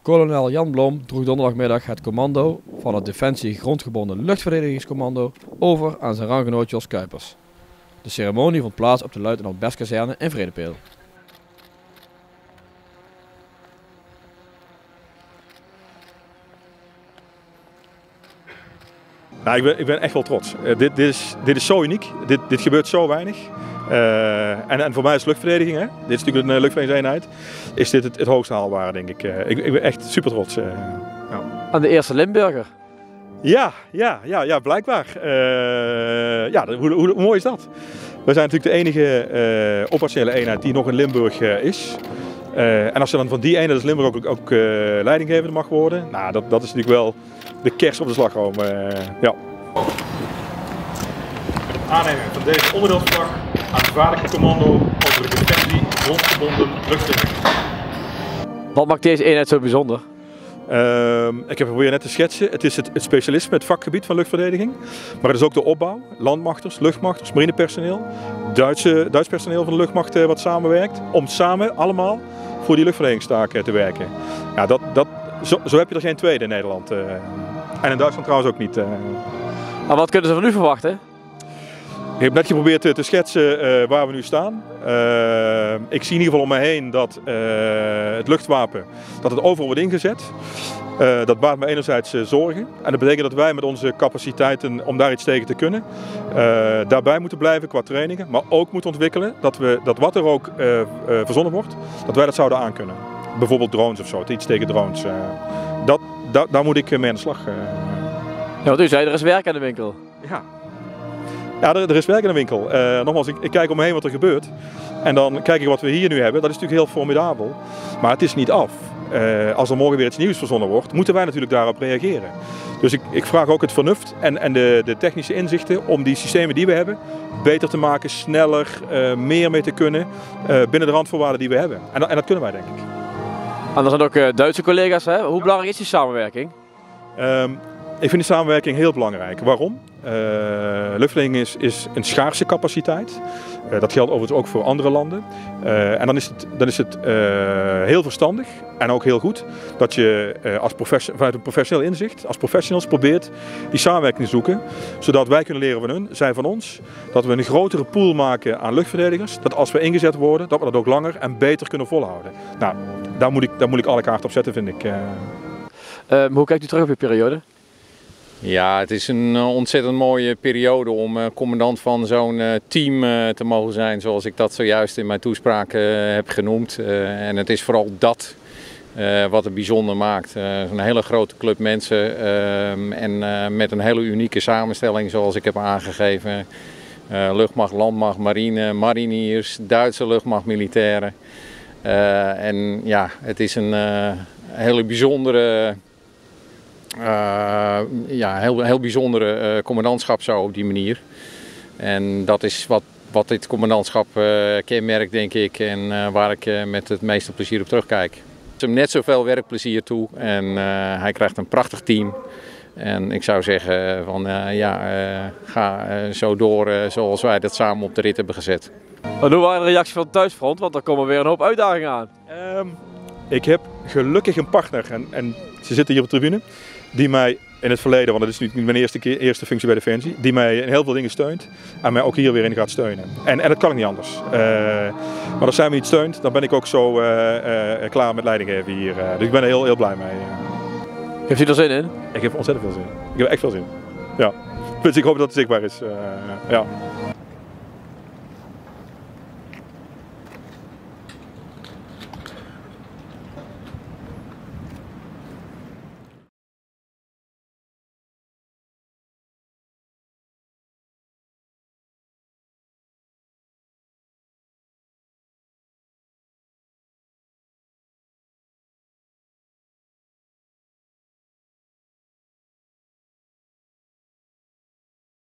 Kolonel Jan Blom droeg donderdagmiddag het commando van het Defensie Grondgebonden Luchtverdedigingscommando over aan zijn ranggenoot Jos Kuipers. De ceremonie vond plaats op de Luitenant Bestkazerne in Vredepeel. Nou, ik ben echt wel trots. Dit is zo uniek. Dit gebeurt zo weinig. En voor mij is luchtverdediging, hè? Dit is natuurlijk een luchtverdedigingseenheid, is dit het hoogste haalbare, denk ik. Ik ben echt super trots. Ja. Aan de eerste Limburger. Ja, blijkbaar. Hoe mooi is dat? We zijn natuurlijk de enige operationele eenheid die nog in Limburg is. En als je dan van die eenheid als Limburg ook leidinggevende mag worden, nou, dat is natuurlijk wel de kers op de slagroom. Ja. Aannemen van deze onderdelsvlag aanvaardig het commando over de Defensie Grondgebonden Luchtverdediging. Wat maakt deze eenheid zo bijzonder? Ik heb proberen net te schetsen. Het is het specialisme, het vakgebied van luchtverdediging. Maar het is ook de opbouw, landmachters, luchtmachters, marinepersoneel, Duits personeel van de luchtmacht wat samenwerkt. Om samen allemaal voor die luchtverdedigingsstaak te werken. Ja, zo heb je er geen tweede in Nederland. En in Duitsland trouwens ook niet. Maar wat kunnen ze van u verwachten? Ik heb net geprobeerd te schetsen waar we nu staan. Ik zie in ieder geval om me heen dat het luchtwapen dat het overal wordt ingezet. Dat baart me enerzijds zorgen. En dat betekent dat wij met onze capaciteiten om daar iets tegen te kunnen, daarbij moeten blijven qua trainingen. Maar ook moeten ontwikkelen dat wat er ook verzonnen wordt, dat wij dat zouden aankunnen. Bijvoorbeeld drones of zo, iets tegen drones. Daar moet ik mee aan de slag. Ja, want u zei er is werk aan de winkel. Ja, er is werk in de winkel. Nogmaals, ik kijk om me heen wat er gebeurt. En dan kijk ik wat we hier nu hebben. Dat is natuurlijk heel formidabel. Maar het is niet af. Als er morgen weer iets nieuws verzonnen wordt, moeten wij natuurlijk daarop reageren. Dus ik vraag ook het vernuft en de technische inzichten om die systemen die we hebben beter te maken, sneller, meer mee te kunnen binnen de randvoorwaarden die we hebben. En dat kunnen wij, denk ik. En er zijn ook Duitse collega's, hè? Hoe belangrijk is die samenwerking? Ik vind die samenwerking heel belangrijk. Waarom? Luchtverdediging is een schaarse capaciteit. Dat geldt overigens ook voor andere landen. En dan is het heel verstandig en ook heel goed dat je vanuit een professioneel inzicht, als professionals probeert die samenwerking te zoeken. Zodat wij kunnen leren van hun, zij van ons. Dat we een grotere pool maken aan luchtverdedigers. Dat als we ingezet worden, dat we dat ook langer en beter kunnen volhouden. Nou, daar moet ik alle kaarten op zetten, vind ik. Hoe kijkt u terug op uw periode? Ja, het is een ontzettend mooie periode om commandant van zo'n team te mogen zijn, zoals ik dat zojuist in mijn toespraak heb genoemd. En het is vooral dat wat het bijzonder maakt. Een hele grote club mensen en met een hele unieke samenstelling, zoals ik heb aangegeven. Luchtmacht, landmacht, marine, mariniers, Duitse luchtmacht, militairen. En ja, het is een hele bijzondere... heel bijzondere commandantschap zo op die manier. En dat is wat dit commandantschap kenmerkt, denk ik, en waar ik met het meeste plezier op terugkijk. Ik wens hem net zoveel werkplezier toe en hij krijgt een prachtig team. En ik zou zeggen ga zo door zoals wij dat samen op de rit hebben gezet. En hoe waren de reacties van het thuisfront? Want er komen weer een hoop uitdagingen aan. Ik heb gelukkig een partner en ze zitten hier op de tribune. Die mij in het verleden, want dat is nu mijn eerste functie bij Defensie, die mij in heel veel dingen steunt en mij ook hier weer in gaat steunen. En dat kan ik niet anders. Maar als zij me niet steunt, dan ben ik ook zo klaar met leidinggeven hier. Dus ik ben er heel blij mee. Heeft u er zin in? Ik heb ontzettend veel zin. Ik heb echt veel zin. Ja. Dus ik hoop dat het zichtbaar is. Ja.